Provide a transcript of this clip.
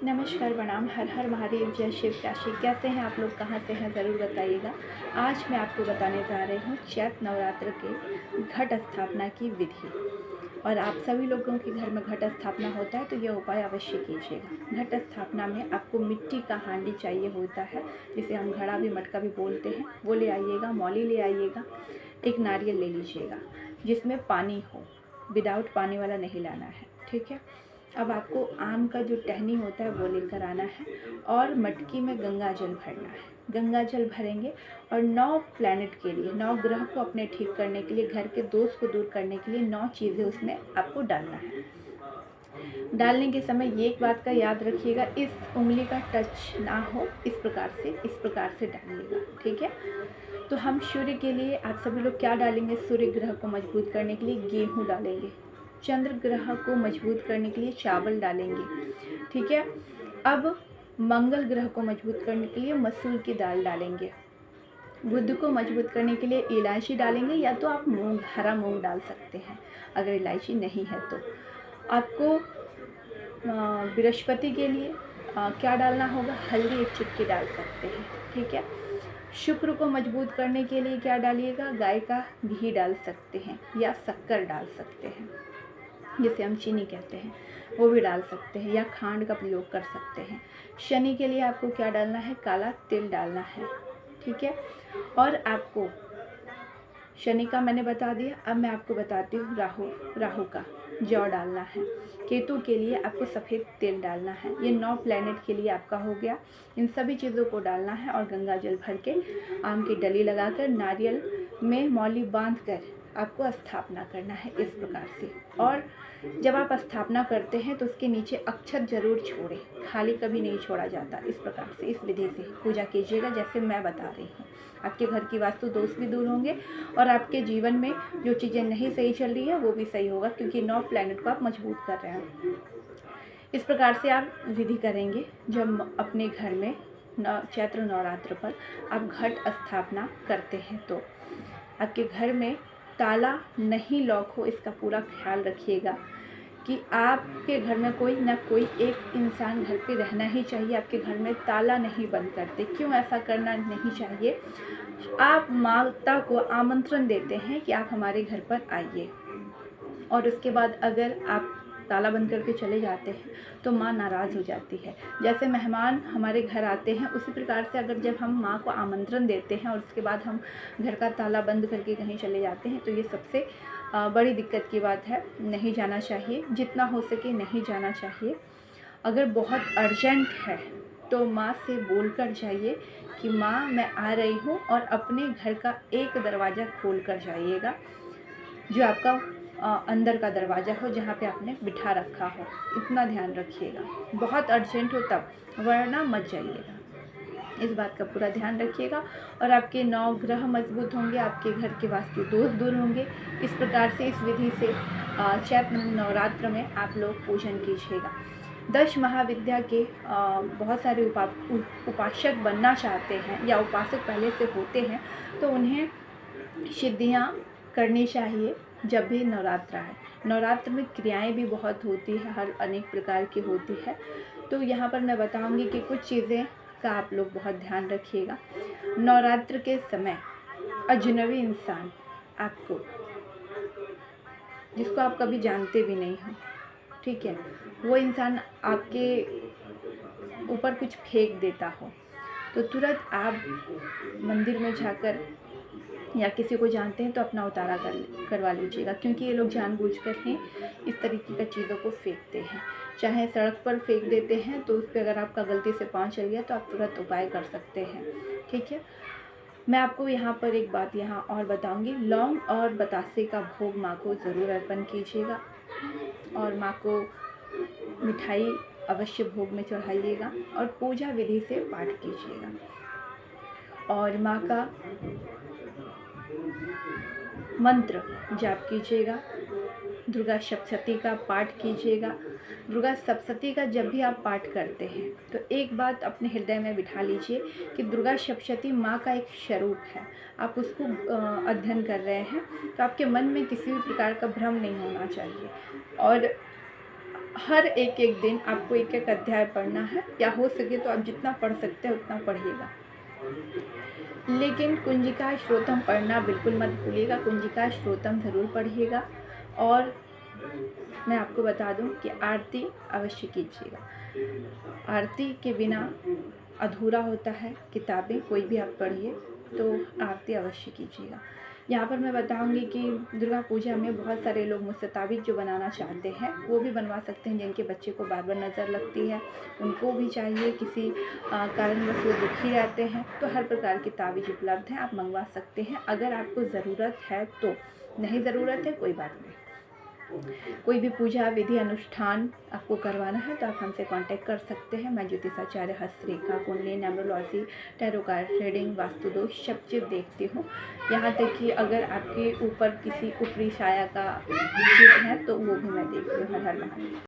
नमस्कार, प्रणाम, हर हर महादेव, जय शिव काशी। कैसे हैं आप लोग, कहाँ से हैं, ज़रूर बताइएगा। आज मैं आपको बताने जा रही हूँ चैत्र नवरात्र के घट स्थापना की विधि। और आप सभी लोगों के घर में घट स्थापना होता है तो यह उपाय अवश्य कीजिएगा। घट स्थापना में आपको मिट्टी का हांडी चाहिए होता है, जिसे हम घड़ा भी मटका भी बोलते हैं। वो ले आइएगा, मौली ले आइएगा, एक नारियल ले लीजिएगा जिसमें पानी हो, विदाउट पानी वाला नहीं लाना है, ठीक है। अब आपको आम का जो टहनी होता है वो लेकर आना है और मटकी में गंगा जल भरना है। गंगा जल भरेंगे और 9 प्लैनेट के लिए, 9 ग्रह को अपने ठीक करने के लिए, घर के दोष को दूर करने के लिए 9 चीज़ें उसमें आपको डालना है। डालने के समय ये एक बात का याद रखिएगा, इस उंगली का टच ना हो, इस प्रकार से डालिएगा, ठीक है। तो हम सूर्य के लिए आप सभी लोग क्या डालेंगे, सूर्य ग्रह को मजबूत करने के लिए गेहूँ डालेंगे। चंद्र ग्रह को मजबूत करने के लिए चावल डालेंगे, ठीक है। अब मंगल ग्रह को मजबूत करने के लिए मसूर की दाल डालेंगे। बुध को मजबूत करने के लिए इलायची डालेंगे, या तो आप मूंग, हरा मूंग डाल सकते हैं अगर इलायची नहीं है तो। आपको बृहस्पति के लिए क्या डालना होगा, हल्दी एक चुटकी डाल सकते हैं, ठीक है। शुक्र को मजबूत करने के लिए क्या डालिएगा, गाय का घी डाल सकते हैं या शक्कर डाल सकते हैं, जिसे हम चीनी कहते हैं, वो भी डाल सकते हैं, या खांड का प्रयोग कर सकते हैं। शनि के लिए आपको क्या डालना है, काला तिल डालना है, ठीक है। और आपको शनि का मैंने बता दिया, अब मैं आपको बताती हूँ राहु का जौ डालना है। केतु के लिए आपको सफ़ेद तेल डालना है। ये 9 प्लैनेट के लिए आपका हो गया। इन सभी चीज़ों को डालना है और गंगा जल भर के आम की डली लगाकर नारियल में मौली बांध कर आपको स्थापना करना है इस प्रकार से। और जब आप स्थापना करते हैं तो उसके नीचे अक्षत जरूर छोड़ें, खाली कभी नहीं छोड़ा जाता। इस प्रकार से, इस विधि से पूजा कीजिएगा जैसे मैं बता रही हूँ। आपके घर की वास्तु दोष भी दूर होंगे और आपके जीवन में जो चीज़ें नहीं सही चल रही है वो भी सही होगा, क्योंकि 9 प्लैनेट को आप मजबूत कर रहे हैं। इस प्रकार से आप विधि करेंगे जब अपने घर में चैत्र नवरात्र पर आप घट स्थापना करते हैं तो आपके घर में ताला नहीं लॉक हो, इसका पूरा ख्याल रखिएगा कि आपके घर में कोई ना कोई एक इंसान घर पे रहना ही चाहिए। आपके घर में ताला नहीं बंद करते। क्यों ऐसा करना नहीं चाहिए, आप माता को आमंत्रण देते हैं कि आप हमारे घर पर आइए, और उसके बाद अगर आप ताला बंद करके चले जाते हैं तो माँ नाराज़ हो जाती है। जैसे मेहमान हमारे घर आते हैं उसी प्रकार से अगर जब हम माँ को आमंत्रण देते हैं और उसके बाद हम घर का ताला बंद करके कहीं चले जाते हैं तो ये सबसे बड़ी दिक्कत की बात है। नहीं जाना चाहिए, जितना हो सके नहीं जाना चाहिए। अगर बहुत अर्जेंट है तो माँ से बोल कर जाइए कि माँ मैं आ रही हूँ, और अपने घर का एक दरवाज़ा खोल कर जाइएगा जो आपका अंदर का दरवाज़ा हो, जहाँ पे आपने बिठा रखा हो। इतना ध्यान रखिएगा, बहुत अर्जेंट हो तब, वरना मत जाइएगा। इस बात का पूरा ध्यान रखिएगा और आपके 9 ग्रह मजबूत होंगे, आपके घर के वास्तु दोष दूर होंगे। इस प्रकार से, इस विधि से चैत्र नवरात्र में आप लोग पूजन कीजिएगा। 10 महाविद्या के बहुत सारे उपासक बनना चाहते हैं या उपासक पहले से होते हैं तो उन्हें सिद्धियाँ करनी चाहिए जब भी नवरात्र है। नवरात्र में क्रियाएं भी बहुत होती है, हर अनेक प्रकार की होती है। तो यहाँ पर मैं बताऊंगी कि कुछ चीज़ें का आप लोग बहुत ध्यान रखिएगा। नवरात्र के समय अजनबी इंसान आपको, जिसको आप कभी जानते भी नहीं हो, ठीक है, वो इंसान आपके ऊपर कुछ फेंक देता हो तो तुरंत आप मंदिर में जाकर, या किसी को जानते हैं तो अपना उतारा करवा लीजिएगा, क्योंकि ये लोग जानबूझकर ही इस तरीके की चीज़ों को फेंकते हैं। चाहे सड़क पर फेंक देते हैं तो उस पर अगर आपका गलती से पाँव चल गया तो आप तुरंत उपाय कर सकते हैं, ठीक है। मैं आपको यहाँ पर एक बात यहाँ और बताऊँगी, लौंग और बतासे का भोग माँ को ज़रूर अर्पण कीजिएगा और माँ को मिठाई अवश्य भोग में चढ़ाइएगा और पूजा विधि से पाठ कीजिएगा और माँ का मंत्र जाप कीजिएगा। दुर्गा सप्तशती का पाठ कीजिएगा। दुर्गा सप्तशती का जब भी आप पाठ करते हैं तो एक बात अपने हृदय में बिठा लीजिए कि दुर्गा सप्तशती माँ का एक स्वरूप है। आप उसको अध्ययन कर रहे हैं तो आपके मन में किसी भी प्रकार का भ्रम नहीं होना चाहिए। और हर एक दिन आपको एक एक अध्याय पढ़ना है, या हो सके तो आप जितना पढ़ सकते हैं उतना पढ़िएगा। लेकिन कुंजिका श्रोतम पढ़ना बिल्कुल मत भूलिएगा, कुंजिका श्रोतम ज़रूर पढ़िएगा। और मैं आपको बता दूं कि आरती अवश्य कीजिएगा। आरती के बिना अधूरा होता है। किताबें कोई भी आप पढ़िए तो आरती अवश्य कीजिएगा। यहाँ पर मैं बताऊंगी कि दुर्गा पूजा में बहुत सारे लोग मुझसे ताबीज़ जो बनाना चाहते हैं वो भी बनवा सकते हैं। जिनके बच्चे को बार बार नज़र लगती है, उनको भी चाहिए, किसी कारणवश वो दुखी रहते हैं, तो हर प्रकार की ताबीज़ उपलब्ध हैं, आप मंगवा सकते हैं अगर आपको ज़रूरत है तो। नहीं ज़रूरत है कोई बात नहीं। कोई भी पूजा विधि अनुष्ठान आपको करवाना है तो आप हमसे कांटेक्ट कर सकते हैं। मैं ज्योतिषाचार्य हस्तरेखा, कुंडली, numerology, tarot card reading, vastu दोष सब चीज़ देखती हूँ। यहाँ तक कि अगर आपके ऊपर किसी ऊपरी छाया का चीज़ है तो वो भी मैं देखती हूँ। हर हर महादेव।